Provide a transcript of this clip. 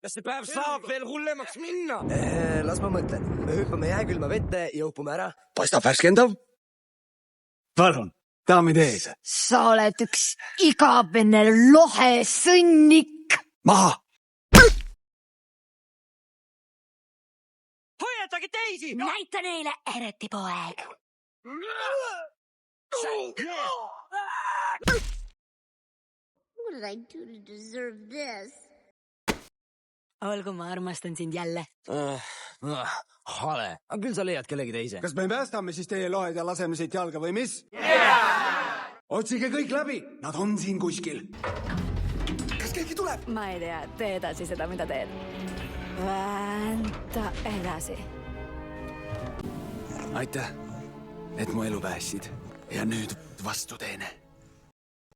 Kas see päev saab veel hullemaks minna? Las ma mõtlen. Me hüppame jääkülma vette ja upume ära. Paistab värskendav? Palun, daamid ees. Sa oled üks igavene lohe sõnnik. Maha! Hoiatage teisi! Näita neile, eriti poeg. What did I do to deserve this? Olgu, ma armastan sind jälle. Hale. Aga küll sa leiad kellegi teise. Kas me päästame siis teie lohed ja laseme siit jalga või mis? Otsige kõik läbi, nad on siin kuskil. Kas keegi tuleb? Ma ei tea, tee edasi seda, mida teed. Vänta edasi. Aitäh, et mu elu päästsid ja nüüd vastu teene.